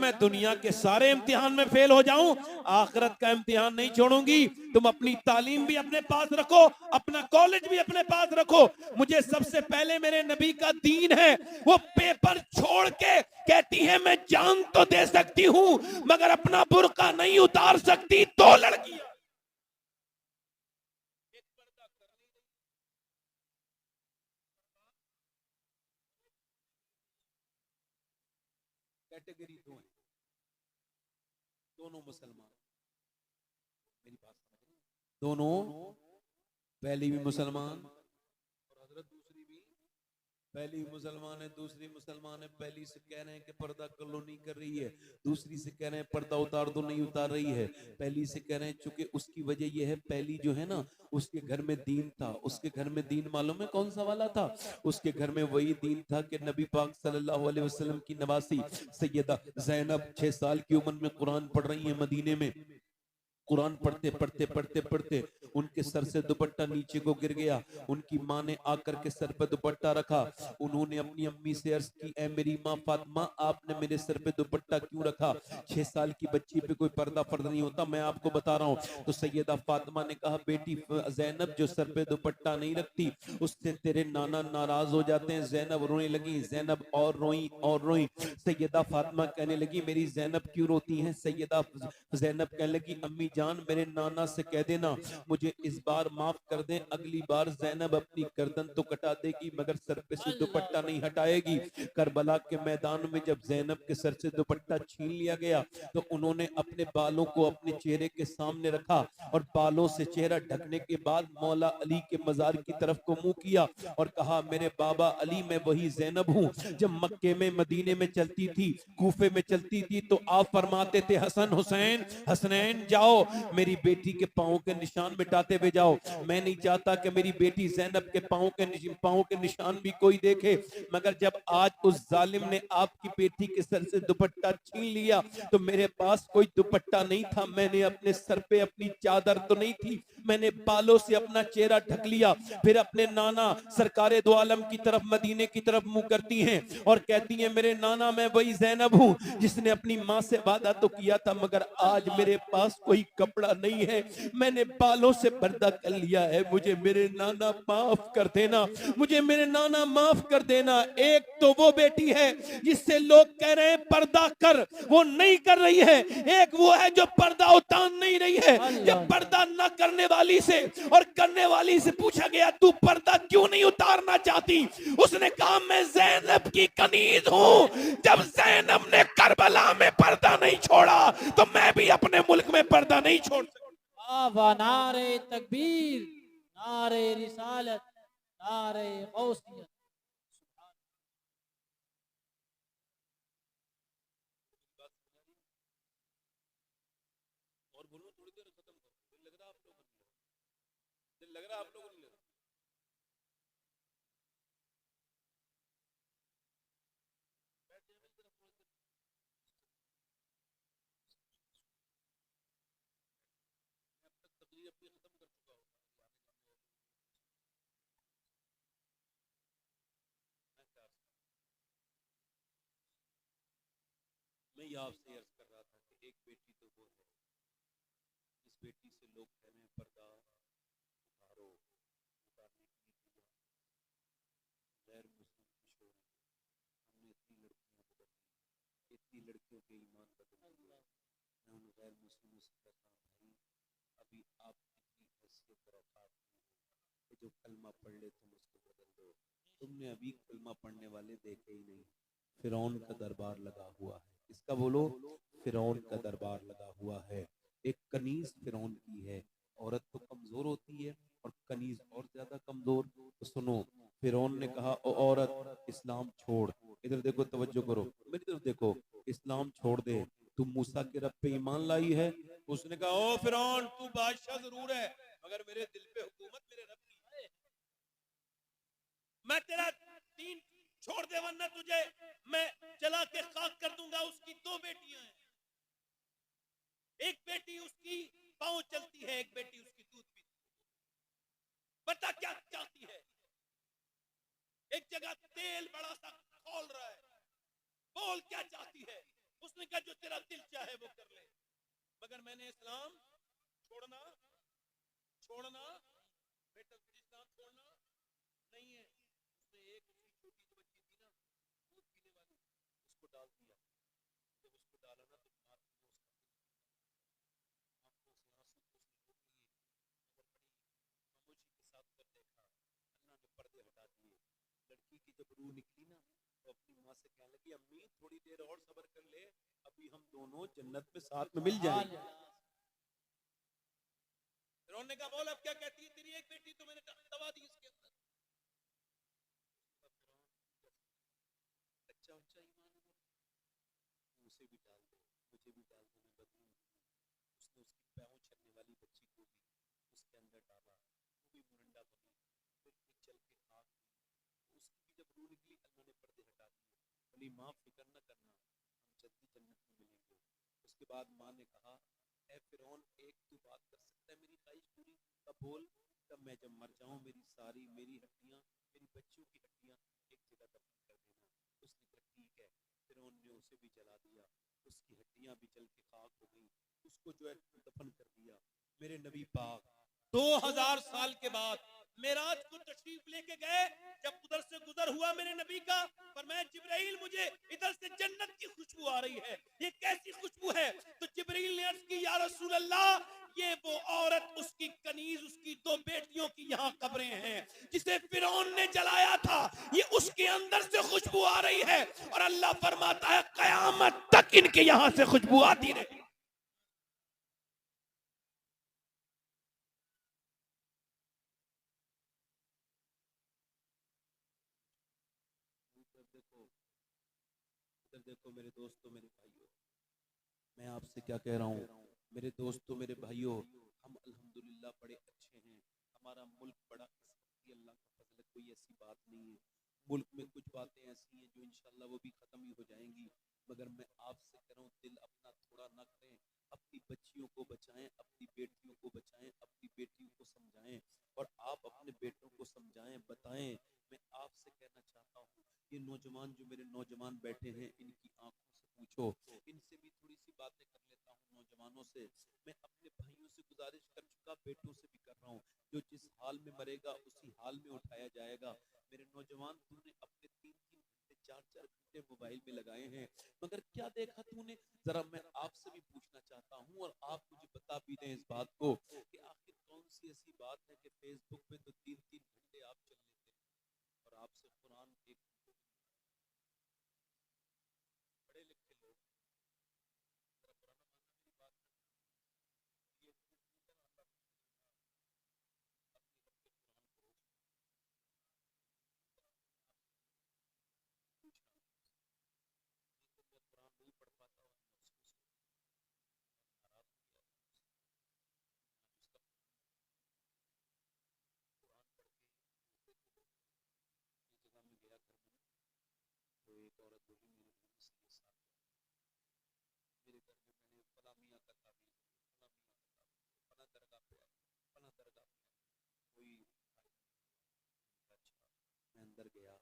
میں دنیا کے سارے امتحان میں فیل ہو جاؤں، آخرت کا امتحان نہیں چھوڑوں گی۔ تم اپنی تعلیم بھی اپنے پاس رکھو، اپنا کالج بھی اپنے پاس رکھو، مجھے سب سے پہلے میرے نبی کا دین ہے۔ وہ پیپر چھوڑ کے کہتی ہے میں جان تو دے سکتی ہوں مگر اپنا برقع نہیں اتار سکتی۔ دو لڑکیاں کیٹیگری دو ہیں، دونوں مسلمان، میری بات سمجھ رہے ہیں؟ دونوں، پہلی بھی مسلمان اور حضرت دوسری بھی، پہلی مسلمان ہے دوسری مسلمان ہے۔ پہلی سے کہہ رہے ہیں کہ پردہ کر لو، نہیں کر رہی ہے، دوسری سے کہہ رہے ہیں پردہ اتار دو، نہیں اتار رہی ہے۔ پہلی سے کہہ رہے ہیں چونکہ اس کی وجہ یہ ہے، پہلی جو ہے نا اس کے گھر میں دین تھا، اس کے گھر میں دین معلوم ہے کون سا والا تھا؟ اس کے گھر میں وہی دین تھا کہ نبی پاک صلی اللہ علیہ وسلم کی نواسی سیدہ زینب 6 سال کی عمر میں قرآن پڑھ رہی ہیں مدینے میں۔ قرآن پڑھتے پڑھتے پڑھتے پڑھتے ان کے سر سے دوپٹہ نیچے کو گر گیا، ان کی ماں نے آ کر کے سر پہ دوپٹہ رکھا، انہوں نے اپنی امی سے عرض کی اے میری ماں فاطمہ آپ نے میرے سر پہ دوپٹہ کیوں رکھا؟ 6 سال کی بچی پہ کوئی پردہ فرض نہیں ہوتا، میں آپ کو بتا رہا ہوں۔ تو سیدہ فاطمہ نے کہا بیٹی زینب جو سر پہ دوپٹہ نہیں رکھتی اس سے تیرے نانا ناراض ہو جاتے ہیں۔ زینب رونے لگی، زینب اور روئیں اور روئیں۔ سیدہ فاطمہ کہنے لگی میری زینب کیوں روتی ہیں؟ سیدہ زینب کہنے لگی امی جان میرے نانا سے کہہ دینا مجھے اس بار معاف کر دیں، اگلی بار زینب اپنی گردن تو کٹا دے گی مگر سر پہ سے دوپٹہ نہیں ہٹائے گی۔ کربلا کے میدان میں جب زینب کے سر سے دوپٹہ چھین لیا گیا تو انہوں نے اپنے بالوں کو اپنے چہرے کے سامنے رکھا اور بالوں سے چہرہ ڈھکنے کے بعد مولا علی کے مزار کی طرف کو منہ کیا اور کہا میرے بابا علی میں وہی زینب ہوں جب مکے میں مدینے میں چلتی تھی، کوفے میں چلتی تھی تو آپ فرماتے تھے حسن حسین حسنین جاؤ میری بیٹی کے پاؤں کے نشان مٹاتے ہوئے جاؤ۔ میں نہیں چاہتا کہ میری بیٹی زینب کے پاؤں کے نشان بھی کوئی دیکھے، مگر جب آج اس ظالم نے آپ کی بیٹی کے سر سے دوپٹہ چھین لیا تو میرے پاس کوئی دوپٹہ نہیں تھا، میں نے اپنے سر پہ اپنی چادر تو نہیں تھی، میں نے بالوں سے اپنا چہرہ ڈھک لیا۔ پھر اپنے نانا سرکار دو عالم کی طرف مدینے کی طرف منہ کرتی ہیں اور کہتی ہیں میرے نانا میں وہی زینب ہوں جس نے اپنی ماں سے وعدہ تو کیا تھا مگر آج میرے پاس کوئی کپڑا نہیں ہے، میں نے بالوں سے پردہ کر لیا ہے، مجھے میرے نانا معاف کر دینا، مجھے میرے نانا معاف کر دینا۔ ایک تو وہ بیٹی ہے جس سے لوگ کہہ رہے ہیں پردہ کر، وہ نہیں کر رہی ہے، ایک وہ ہے جو پردہ اتار نہیں رہی ہے۔ جب پردہ نہ کرنے والی سے اور کرنے والی سے پوچھا گیا تو پردہ کیوں نہیں اتارنا چاہتی، اس نے کہا میں زینب کی کنیز ہوں، جب زینب نے کربلا میں پردہ نہیں چھوڑا تو میں بھی اپنے ملک میں پردہ نہیں چھوڑ سکتا۔ نعرہ تکبیر، نعرہ رسالت، نعرہ غوثیت۔ اور بولو تھوڑی دیر ختم کرو، دل لگ رہا آپ لوگوں کو، دل لگ رہا آپ لوگوں کو۔ تقریر اپنی ختم کر چکا ہوں، میں یہ آپ سے عرض کر رہا تھا کہ ایک بیٹی تو وہ ہے اس بیٹی سے لوگ کہہ رہے ہیں پردہ اتارو، اتارنے کی غیر مسلم خوش ہو رہے ہیں، ہم نے اتنی لڑکیاں بدل دی، اتنی لڑکیوں کے ایمان بدل دیے۔ میں ان غیر مسلموں سے کہتا ہوں بھائی ابھی آپ اتنی حیثیت اور اوقات نہیں ہے کہ جو کلمہ پڑھ لے تم اس کو بدل دو، تم نے ابھی کلمہ پڑھنے والے دیکھے ہی نہیں۔ فرعون کا دربار لگا ہوا ہے، اس کا بولو فرعون کا دربار لگا ہوا ہے، ایک کنیز فرعون کی ہے۔ عورت تو کمزور ہوتی ہے اور کنیز اور زیادہ کمزور۔ تو سنو فرعون نے کہا او عورت اسلام چھوڑ، ادھر دیکھو توجہ کرو میری طرف دیکھو، اسلام چھوڑ دے، تو موسیٰ کے رب پہ ایمان لائی ہے؟ اس نے کہا او فرعون تو بادشاہ ضرور ہے مگر میرے دل پہ حکومت میرے رب کی ہے، میں تیرا دین چھوڑ دے ورنہ تجھے میں جلا کے خاک کر دوں گا۔ اس کی 2 بیٹیاں ہیں، ایک بیٹی اس کی پاؤں چلتی ہے، ایک بیٹی اس کی دودھ پیتی ہے۔ بتا کیا چاہتی ہے؟ ایک جگہ تیل بڑا سا کھول رہا ہے، بول کیا چاہتی ہے؟ اس نے کہا جو تیرا دل چاہے وہ کر لے، مگر میں نے اسلام چھوڑنا بیٹا تجھے اسلام چھوڑنا نہیں ہے۔ اس نے ایک اسی چھوٹی سی بچی تھی نا دودھ پینے والی، اس کو ڈال دیا۔ جب اس کو ڈالا نا تو مار نے اس کا آنکھوں سے آنسو کو اس نے روک لیے، مگر بڑی خاموشی کے ساتھ کر دیکھا۔ اللہ نے پردے ہٹا دیے۔ لڑکی کی جب روح نکلی نا تو اپنی ماں سے کہنے لگی امی تھوڑی دیر اور صبر کر لے، ابھی ہم دونوں جنت میں ساتھ میں مل جائیں گے۔ فرعون نے کہا بول اب کیا کہتی ہے، تیری ایک بیٹی تو میں نے دبا دی اس کے اندر۔ اچھا ایمان ہے اسے بھی ڈال دو، مجھے بھی ڈال دو، میں بدلوں۔ اس نے اس کی پیروں چلنے والی بچی کو بھی اس کے اندر ڈالا، وہ بھی مرنڈا بنی، بالکل چل کے خاک ہوئی۔ اس کی بھی جب روح نکلی اللہ نے پردے ہٹا دیے، بولی ماں فکر نہ کرنا، ہم جلدی جنت میں ملیں گے۔ اس کے بعد ماں نے کہا اے فرعون ایک تو بات کر سکتا ہے میری خواہش پوری؟ تب بول، تب میں جب مر جاؤں میری ہڈیاں، میری بچیوں کی ہڈیاں ایک جگہ دفن کر دینا۔ اس نے کہا ٹھیک ہے۔ فرعون نے اسے بھی جلا دیا، اس کی ہڈیاں بھی جل کے خاک ہو گئی، اس کو جو ہے دفن کر دیا۔ میرے نبی پاک 2000 سال کے بعد معراج کو تشریف لے کے گئے، جب ادھر سے گزر ہوا میرے نبی کا، فرمایا جبرائیل مجھے ادھر سے جنت کی خوشبو آ رہی ہے، یہ کیسی خوشبو ہے؟ تو جبرائیل نے عرض کی یا رسول اللہ یہ وہ عورت، اس کی کنیز، اس کی 2 بیٹیوں کی یہاں قبریں ہیں جسے فرعون نے جلایا تھا، یہ اس کے اندر سے خوشبو آ رہی ہے، اور اللہ فرماتا ہے قیامت تک ان کے یہاں سے خوشبو آتی رہے۔ ادھر دیکھو میرے دوستو میرے بھائیو، میں آپ سے کیا کہہ رہا ہوں میرے دوستو میرے بھائیو، ہم الحمدللہ بڑے اچھے ہیں، ہمارا ملک بڑا قسمتی، اللہ کا فضل ہے، کوئی ایسی بات نہیں ہے۔ ملک میں کچھ باتیں ایسی ہیں جو انشاءاللہ وہ بھی ختم ہی ہو جائیں گی، مگر میں آپ سے کہہ رہا ہوں دل اپنا تھوڑا نہ کریں، اپنی بچیوں کو بچائیں، اپنی بیٹیوں کو بچائیں، اپنی بیٹیوں کو سمجھائیں، اور آپ اپنے بیٹوں کو سمجھائیں بتائیں۔ میں آپ سے کہنا چاہتا ہوں یہ نوجوان جو میرے نوجوان بیٹھے ہیں ان کی آنکھوں سے پوچھو، ان سے بھی تھوڑی سی باتیں کر لیتا ہوں نوجوانوں سے۔ میں اپنے بھائیوں سے گزارش کر چکا، بیٹوں سے بھی کر رہا ہوں، جو جس حال میں مرے گا اسی حال میں اٹھایا جائے گا۔ میرے نوجوان تو نے اپنے 3 گھنٹے 4 گھنٹے موبائل میں لگائے ہیں، مگر کیا دیکھا تو نے؟ ذرا میں آپ سے بھی پوچھنا چاہتا ہوں، اور آپ مجھے بتا بھی دیں اس بات کو کہ آخر کون سی ایسی بات ہے کہ فیس بک پہ تو 3 گھنٹے آپ چل لیتے ہیں، اور آپ سے قرآن ایک پڑھے لکھے لوگ ذرا پرانا ماننا میری بات یہ اپنے رب کے قرآن کو پوچھنا، تو میں قرآن نہیں پڑھ پاتا اور میں اس کو ناراض ہو گیا جس کا قرآن پڑھ کے دوسرے کو ایک جگہ میں گیا گھر میں، تو ایک عورت بولی میرے گھر میں سے یہ ساتھ میرے گھر میں میں نے فلاں میاں کا تعویذ فلاں میاں کا تعویذ فلاں درگاہ پہ آیا فلاں درگاہ پہ آیا، کوئی اچھا۔ میں اندر گیا،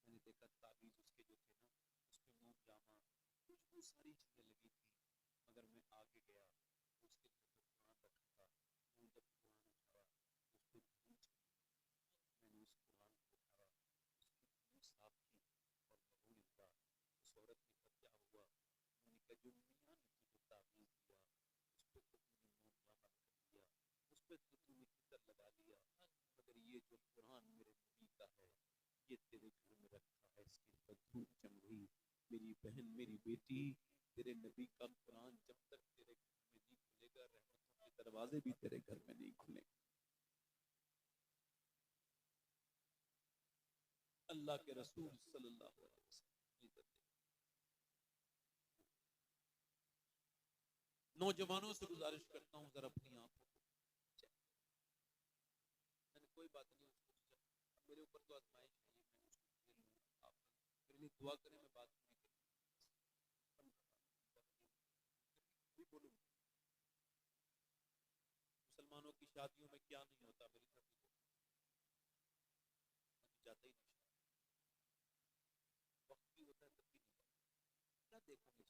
میں نے دیکھا تعویذ اس کے جو تھے نا اس پہ موم جامہ کچھ بہت ساری چیزیں لگی تھی، مگر میں آگے گیا اس کے اوپر قرآن رکھا تھا، میں جب قرآن اٹھایا اس پہ دھول چڑھی، میں نے اس قرآن کو اٹھایا، اس کی دھول صاف کی، اور بہول اللہ اس عورت نے کہا کیا ہوا؟ میں نے کہا جو میاں نے تجھے تعویذ دیا اس پہ تو تم نے موم جامہ کر دیا، اس پہ تو تم نے عطر لگا لیا، مگر یہ جو قرآن میرے نبی کا ہے یہ تیرے گھر میں رکھا ہے، اس کی دھول جم گئی۔ میری بہن میری بیٹی، تیرے نبی کا قرآن جب تک تیرے گھر میں نہیں کھلے گا رحمتوں کے دروازے بھی تیرے گھر میں نہیں کھلیں گے۔ اللہ کے رسول صلی اللہ علیہ وسلم نوجوانوں سے گزارش کرتا ہوں ذرا اپنی آنکھوں کو چیک کریں۔ میں نے کوئی بات نہیں اس کو اب میرے اوپر تو آزمائش ہے، یہ میں اس کو کھیل لوں گا، آپ میرے لیے دعا کریں، میں بات پوری کروں بھی بولوں گا۔ مسلمانوں کی شادیوں میں کیا نہیں ہوتا میری طرف سے میں جاتا ہی نہیں، وقت بھی ہوتا ہے تب بھی نہیں جاتا، کیا دیکھو گے؟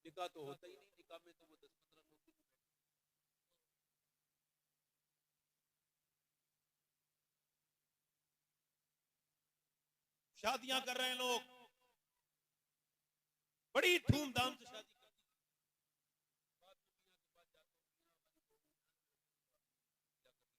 نکاح تو ہوتا ہی نہیں، نکاح میں تو وہ 10-15 لوگ بھی نہیں بیٹھتے۔ شادیاں کر رہے ہیں لوگ، بڑی دھوم دھام سے شادی